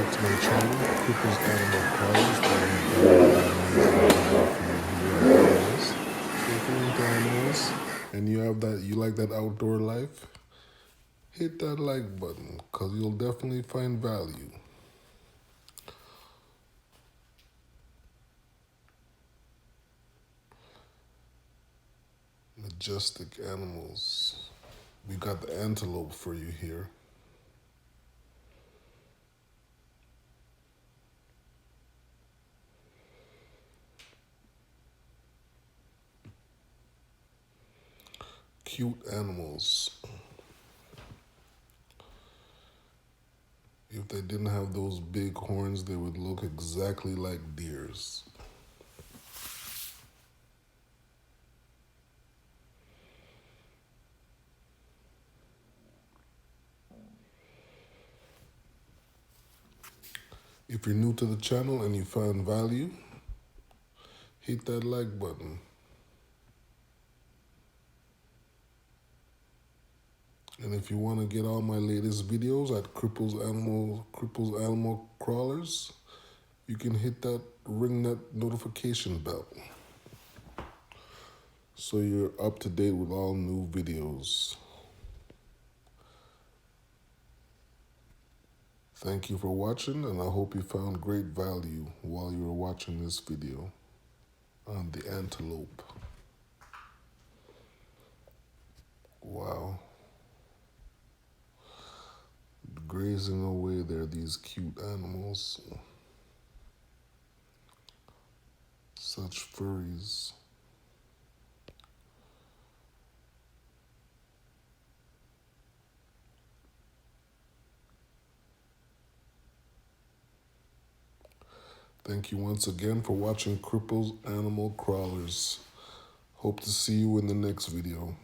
back to my channel, Cripples Animal Crawlers, where we've got another amazing video for you here on animals. So if you're into animals and you like that outdoor life, hit that like button because you'll definitely find value. Majestic animals. We got the antelope for you here. Cute animals. If they didn't have those big horns, they would look exactly like deers. If you're new to the channel and you found value, hit that like button. And if you want to get all my latest videos at Cripples Animal Crawlers, you can ring that notification bell so you're up to date with all new videos. Thank you for watching, and I hope you found great value while you were watching this video on the antelope. Wow. Grazing away there, these cute animals. Such furries. Thank you once again for watching Cripples Animal Crawlers. Hope to see you in the next video.